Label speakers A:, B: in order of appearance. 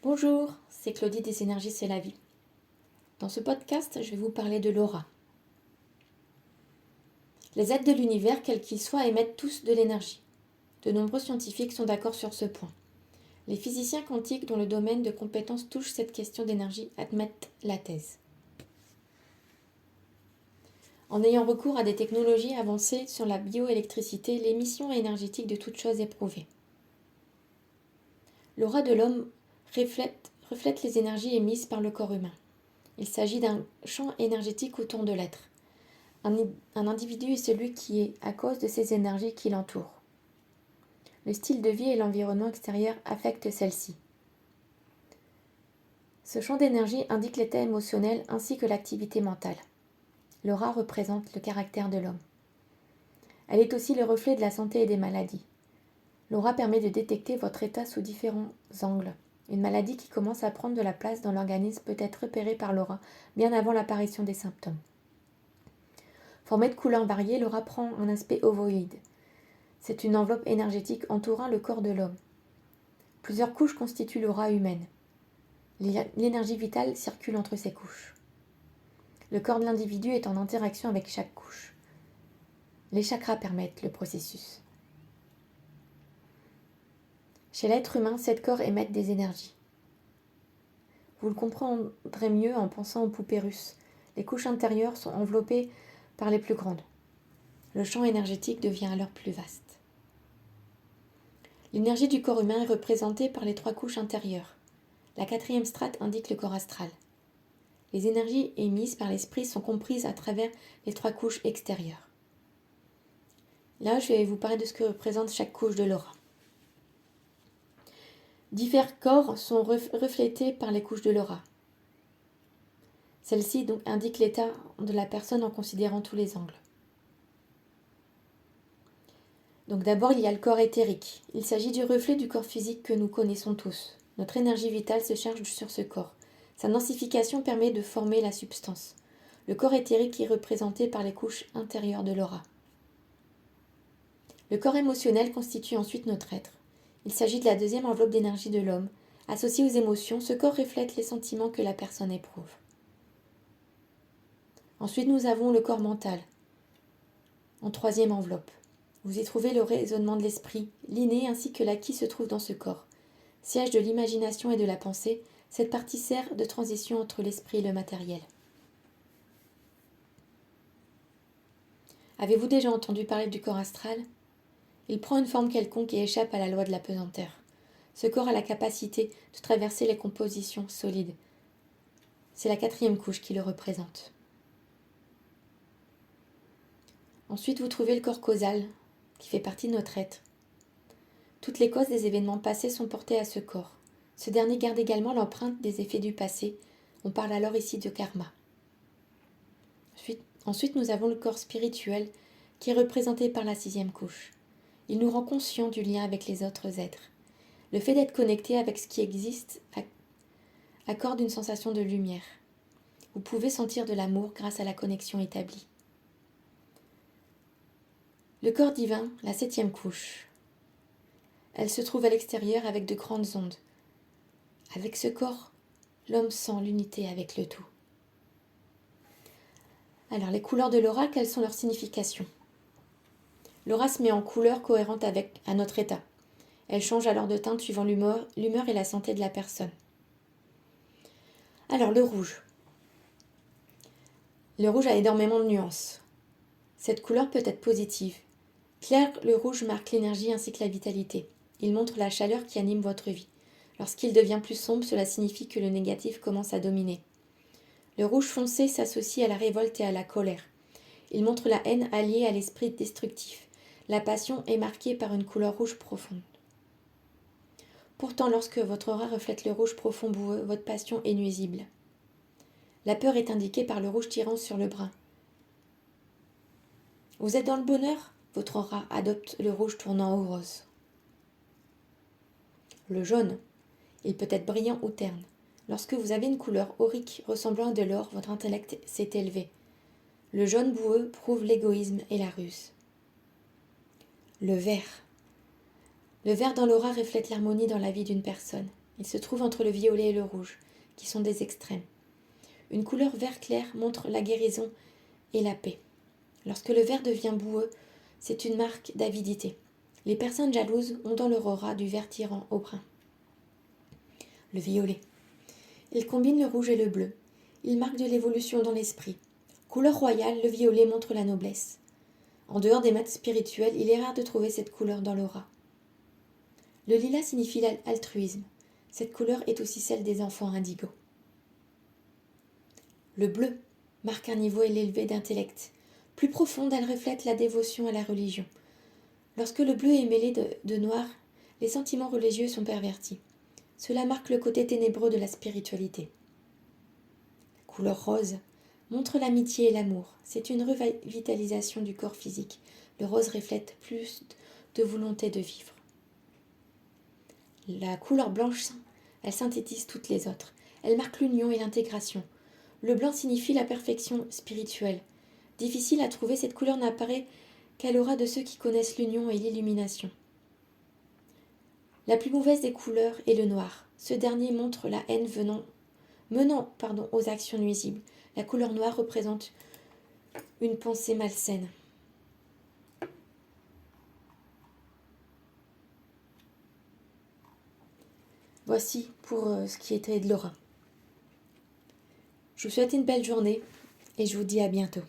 A: Bonjour, c'est Claudie des Énergies C'est la vie. Dans ce podcast, je vais vous parler de l'aura. Les êtres de l'univers, quels qu'ils soient, émettent tous de l'énergie. De nombreux scientifiques sont d'accord sur ce point. Les physiciens quantiques dont le domaine de compétence touche cette question d'énergie admettent la thèse. En ayant recours à des technologies avancées sur la bioélectricité, l'émission énergétique de toute chose est prouvée. L'aura de l'homme reflète les énergies émises par le corps humain. Il s'agit d'un champ énergétique autour de l'être. Un individu est celui qui est à cause de ces énergies qui l'entourent. Le style de vie et l'environnement extérieur affectent celle-ci. Ce champ d'énergie indique l'état émotionnel ainsi que l'activité mentale. L'aura représente le caractère de l'homme. Elle est aussi le reflet de la santé et des maladies. L'aura permet de détecter votre état sous différents angles. Une maladie qui commence à prendre de la place dans l'organisme peut être repérée par l'aura bien avant l'apparition des symptômes. Formée de couleurs variées, l'aura prend un aspect ovoïde. C'est une enveloppe énergétique entourant le corps de l'homme. Plusieurs couches constituent l'aura humaine. L'énergie vitale circule entre ces couches. Le corps de l'individu est en interaction avec chaque couche. Les chakras permettent le processus. Chez l'être humain, 7 corps émettent des énergies. Vous le comprendrez mieux en pensant aux poupées russes. Les couches intérieures sont enveloppées par les plus grandes. Le champ énergétique devient alors plus vaste. L'énergie du corps humain est représentée par les 3 couches intérieures. La 4e strate indique le corps astral. Les énergies émises par l'esprit sont comprises à travers les 3 couches extérieures. Là, je vais vous parler de ce que représente chaque couche de l'aura. Divers corps sont reflétés par les couches de l'aura. Celle-ci donc indique l'état de la personne en considérant tous les angles. Donc d'abord, il y a le corps éthérique. Il s'agit du reflet du corps physique que nous connaissons tous. Notre énergie vitale se charge sur ce corps. Sa densification permet de former la substance. Le corps éthérique est représenté par les couches intérieures de l'aura. Le corps émotionnel constitue ensuite notre être. Il s'agit de la 2e enveloppe d'énergie de l'homme. Associé aux émotions, ce corps reflète les sentiments que la personne éprouve. Ensuite, nous avons le corps mental, en 3e enveloppe. Vous y trouvez le raisonnement de l'esprit, l'inné ainsi que l'acquis se trouve dans ce corps. Siège de l'imagination et de la pensée, cette partie sert de transition entre l'esprit et le matériel. Avez-vous déjà entendu parler du corps astral ? Il prend une forme quelconque et échappe à la loi de la pesanteur. Ce corps a la capacité de traverser les compositions solides. C'est la 4e couche qui le représente. Ensuite, vous trouvez le corps causal, qui fait partie de notre être. Toutes les causes des événements passés sont portées à ce corps. Ce dernier garde également l'empreinte des effets du passé. On parle alors ici de karma. Ensuite, nous avons le corps spirituel, qui est représenté par la 6e couche. Il nous rend conscients du lien avec les autres êtres. Le fait d'être connecté avec ce qui existe accorde une sensation de lumière. Vous pouvez sentir de l'amour grâce à la connexion établie. Le corps divin, la 7e couche. Elle se trouve à l'extérieur avec de grandes ondes. Avec ce corps, l'homme sent l'unité avec le tout. Alors, les couleurs de l'aura, quelles sont leurs significations ? L'aura se met en couleur cohérente à notre état. Elle change alors de teinte suivant l'humeur et la santé de la personne. Alors, le rouge. Le rouge a énormément de nuances. Cette couleur peut être positive. Clair, le rouge marque l'énergie ainsi que la vitalité. Il montre la chaleur qui anime votre vie. Lorsqu'il devient plus sombre, cela signifie que le négatif commence à dominer. Le rouge foncé s'associe à la révolte et à la colère. Il montre la haine alliée à l'esprit destructif. La passion est marquée par une couleur rouge profonde. Pourtant, lorsque votre aura reflète le rouge profond boueux, votre passion est nuisible. La peur est indiquée par le rouge tirant sur le brun. Vous êtes dans le bonheur ? Votre aura adopte le rouge tournant au rose. Le jaune, il peut être brillant ou terne. Lorsque vous avez une couleur aurique ressemblant à de l'or, votre intellect s'est élevé. Le jaune boueux prouve l'égoïsme et la ruse. Le vert. Le vert dans l'aura reflète l'harmonie dans la vie d'une personne. Il se trouve entre le violet et le rouge, qui sont des extrêmes. Une couleur vert clair montre la guérison et la paix. Lorsque le vert devient boueux, c'est une marque d'avidité. Les personnes jalouses ont dans leur aura du vert tirant au brun. Le violet. Il combine le rouge et le bleu. Il marque de l'évolution dans l'esprit. Couleur royale, le violet montre la noblesse. En dehors des maths spirituels, il est rare de trouver cette couleur dans l'aura. Le lilas signifie l'altruisme. Cette couleur est aussi celle des enfants indigos. Le bleu marque un niveau élevé d'intellect. Plus profonde, elle reflète la dévotion à la religion. Lorsque le bleu est mêlé de noir, les sentiments religieux sont pervertis. Cela marque le côté ténébreux de la spiritualité. La couleur rose montre l'amitié et l'amour. C'est une revitalisation du corps physique. Le rose reflète plus de volonté de vivre. La couleur blanche, elle synthétise toutes les autres. Elle marque l'union et l'intégration. Le blanc signifie la perfection spirituelle. Difficile à trouver, cette couleur n'apparaît qu'à l'aura de ceux qui connaissent l'union et l'illumination. La plus mauvaise des couleurs est le noir. Ce dernier montre la haine menant aux actions nuisibles. La couleur noire représente une pensée malsaine. Voici pour ce qui était de l'aura. Je vous souhaite une belle journée et je vous dis à bientôt.